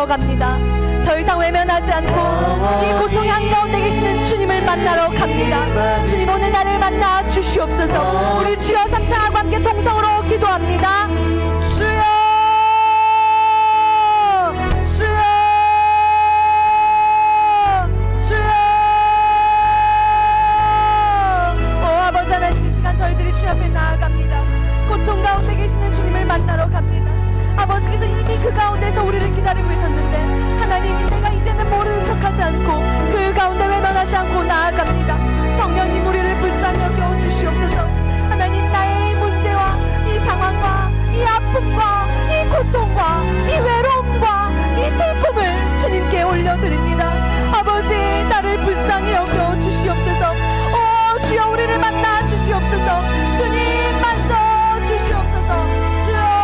갑니다. 더 이상 외면하지 않고 이 고통의 한가운데 계시는 주님을 만나러 갑니다. 주님, 오늘 나를 만나 주시옵소서. 우리 주여 삼창하고 함께 통성으로 기도합니다. 주여, 주여, 주여. 우리를 기다리고 계셨는데 하나님, 내가 이제는 모르는 척하지 않고 그 가운데 외면하지 않고 나아갑니다. 성령님, 우리를 불쌍히 여겨 주시옵소서. 하나님, 나의 이 문제와 이 상황과 이 아픔과 이 고통과 이 외로움과 이 슬픔을 주님께 올려드립니다. 아버지, 나를 불쌍히 여겨 주시옵소서. 오 주여, 우리를 만나 주시옵소서. 주님, 만져 주시옵소서. 주여.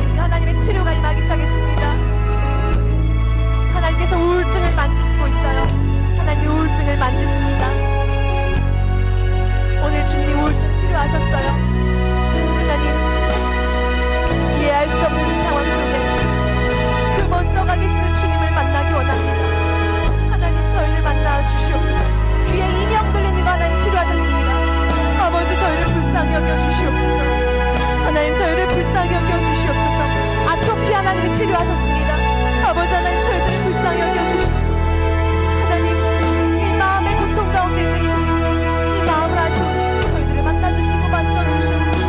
이 시간 하나님의 치료가 임하기 시작했습니다. 하나님께서 우울증을 만지시고 있어요. 하나님, 우울증을 만지십니다. 오늘 주님이 우울증 치료하셨어요. 하나님, 이해할 수 없는 이 상황 속에 그 먼저가 계시는 주님을 만나기 원합니다. 하나님, 저희를 만나 주시옵소서. 귀에 이명 들리는 거 하나님 치료하셨습니다. 아버지, 저희를 불쌍히 여겨 주시옵소서. 하나님, 저희를 불쌍히 여겨 주시옵소서. 아토피 하나님이 치료하셨습니다. 아버지 하나님, 저희들을 불쌍히 여겨 주시옵소서. 하나님, 이 마음의 고통 가운데 있는 주님, 이 마음을 아시오니 저희들을 만나주시고 만져주시옵소서.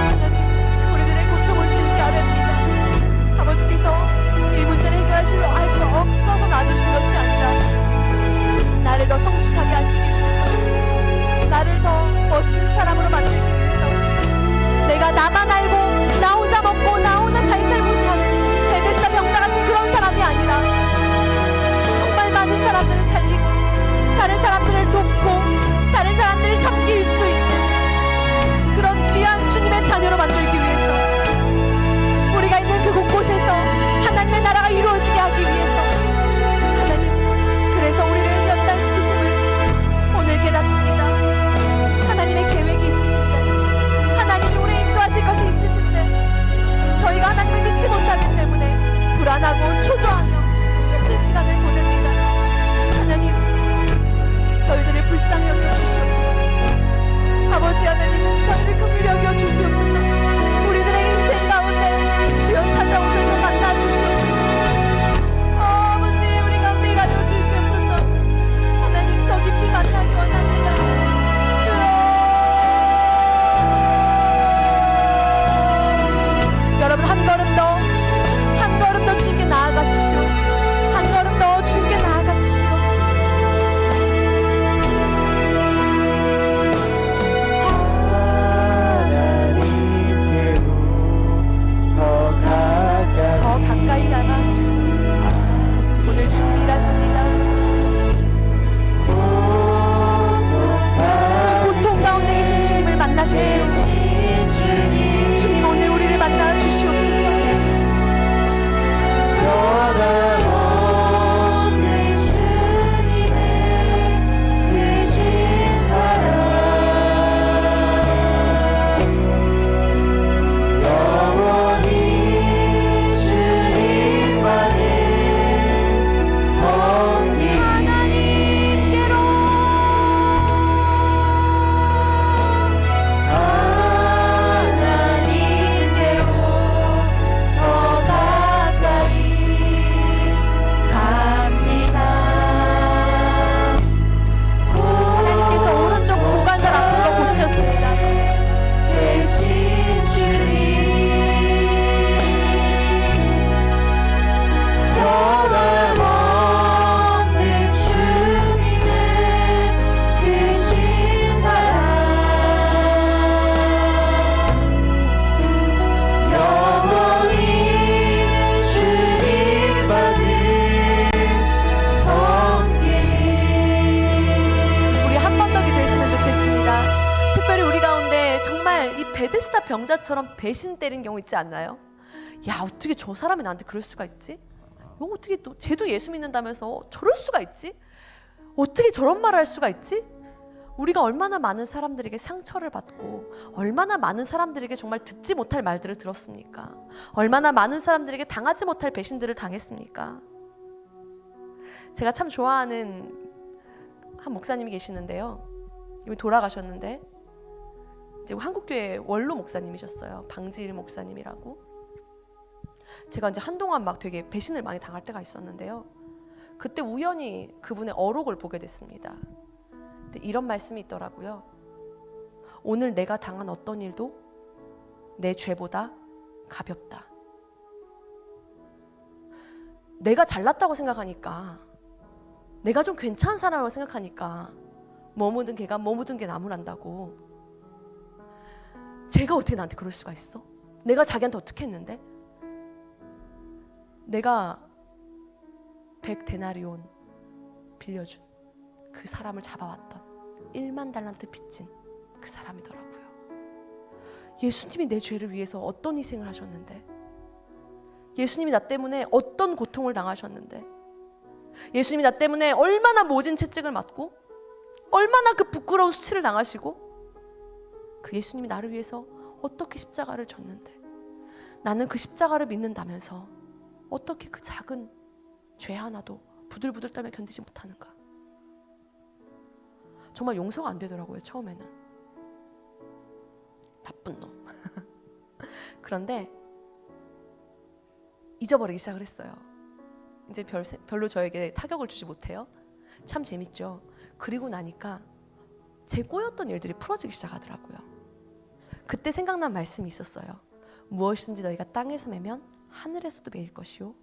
하나님, 우리들의 고통을 주님께 아뢰옵니다. 아버지께서 이 문제를 해결하시려 할 수 없어서 놔두신 것이 아니라 나를 더 성숙하게 하시기 위해서, 나를 더 멋있는 사람으로 만들기 위해서, 내가 나만 알고 나 혼자 먹고 나 혼자 잘 살고 사는 베데스다 병자 같은 그런 사람이 아니라 정말 많은 사람들을 살리고 다른 사람들을 돕고 다른 사람들을 섬길 수 있는 그런 귀한 주님의 자녀로 만들기 위해서, 우리가 있는 그 곳곳에서 하나님의 나라가 이루어지게 하기 위해서, 하나님, 그래서 우리를 연단시키심을 오늘 깨닫습니다. 하나님의 계획이 있으신데, 하나님이 우리를 인도하실 것이 있으신데 저희가 하나님을 믿지 못하기 때문에 불안하고 초조하며 힘든 시간을 보냅니다. 하나님, 저희들을 불쌍히 여겨 주시옵소서. 아버지 하나님, 저희를 긍휼히 여겨 주시옵소서. 우리들의 인생 가운데 주여 찾아오셔서 만나 주시옵소서. 아버지, 우리 가운데 일하여 주시옵소서. 하나님, 더 깊이 만나기 원합니다. 주여. 여러분, 한 걸음 더 주님께 나아가십시오. 한 걸음 더 주님께 나아가십시오. 더 가까이 나가십시오. 오늘 주님이 일하십니다. 고통 가운데 계신 주님을 만나십시오. 주님, 오늘 우리를 만나 주시옵소서. 변함없는 주님의 크신 사랑, 영원히 주님만을 섬기리. 하나님께로 하나님께로 더 가까이 갑니다. 하나님께서 오른쪽 고관절 아픈 거 고치셨습니다. 계신 주님, 변함없는 주님의 크신 사랑, 영원히 주님만을 섬기리. 우리 한 번 더 기도했으면 좋겠습니다. 특별히 우리 가운데 정말 이 베데스다 병자처럼 배신 때린 경우 있지 않나요? 야, 어떻게 저 사람이 나한테 그럴 수가 있지? 어떻게 또 쟤도 예수 믿는다면서 저럴 수가 있지? 어떻게 저런 말을 할 수가 있지? 우리가 얼마나 많은 사람들에게 상처를 받고 얼마나 많은 사람들에게 정말 듣지 못할 말들을 들었습니까? 얼마나 많은 사람들에게 당하지 못할 배신들을 당했습니까? 제가 참 좋아하는 한 목사님이 계시는데요. 이미 돌아가셨는데 이제 한국교회 원로 목사님이셨어요. 방지일 목사님이라고. 제가 이제 한동안 막 되게 배신을 많이 당할 때가 있었는데요. 그때 우연히 그분의 어록을 보게 됐습니다. 근데 이런 말씀이 있더라고요. 오늘 내가 당한 어떤 일도 내 죄보다 가볍다. 내가 잘났다고 생각하니까, 내가 좀 괜찮은 사람이라고 생각하니까 뭐 묻은 개가 뭐 묻은 게 나무란다고. 쟤가 어떻게 나한테 그럴 수가 있어? 내가 자기한테 어떻게 했는데? 내가 100데나리온 빌려준 그 사람을 잡아왔던 1만 달란트 빚진 그 사람이더라고요. 예수님이 내 죄를 위해서 어떤 희생을 하셨는데, 예수님이 나 때문에 어떤 고통을 당하셨는데, 예수님이 나 때문에 얼마나 모진 채찍을 맞고 얼마나 그 부끄러운 수치를 당하시고, 그 예수님이 나를 위해서 어떻게 십자가를 졌는데 나는 그 십자가를 믿는다면서 어떻게 그 작은 죄 하나도 부들부들 떨며 견디지 못하는가. 정말 용서가 안 되더라고요. 처음에는 나쁜 놈. 그런데 잊어버리기 시작을 했어요. 이제 별로 저에게 타격을 주지 못해요. 참 재밌죠. 그리고 나니까 제 꼬였던 일들이 풀어지기 시작하더라고요. 그때 생각난 말씀이 있었어요. 무엇이든지 너희가 땅에서 매면 하늘에서도 매일 것이요,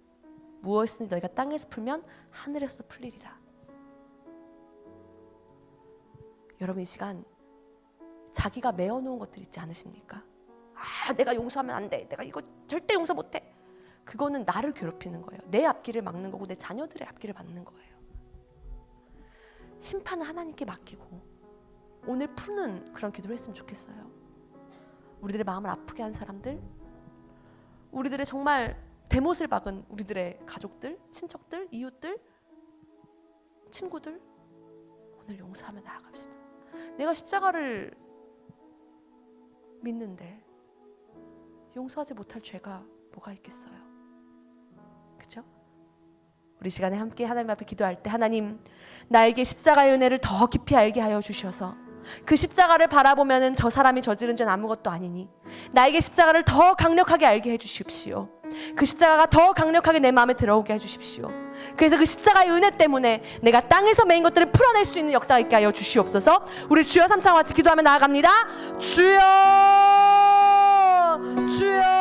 무엇이든지 너희가 땅에서 풀면 하늘에서도 풀리리라. 여러분, 이 시간 자기가 메어놓은 것들 있지 않으십니까? 아, 내가 용서하면 안 돼, 내가 이거 절대 용서 못해. 그거는 나를 괴롭히는 거예요. 내 앞길을 막는 거고 내 자녀들의 앞길을 막는 거예요. 심판은 하나님께 맡기고 오늘 푸는 그런 기도를 했으면 좋겠어요. 우리들의 마음을 아프게 한 사람들, 우리들의 정말 대못을 박은 우리들의 가족들, 친척들, 이웃들, 친구들, 오늘 용서하며 나아갑시다. 내가 십자가를 믿는데 용서하지 못할 죄가 뭐가 있겠어요? 그렇죠? 우리 시간에 함께 하나님 앞에 기도할 때, 하나님, 나에게 십자가의 은혜를 더 깊이 알게 하여 주셔서 그 십자가를 바라보면은 저 사람이 저지른 죄는 아무것도 아니니 나에게 십자가를 더 강력하게 알게 해 주십시오. 그 십자가가 더 강력하게 내 마음에 들어오게 해 주십시오. 그래서 그 십자가의 은혜 때문에 내가 땅에서 매인 것들을 풀어낼 수 있는 역사가 있게 하여 주시옵소서. 우리 주여 삼창 같이 기도하며 나아갑니다. 주여, 주여.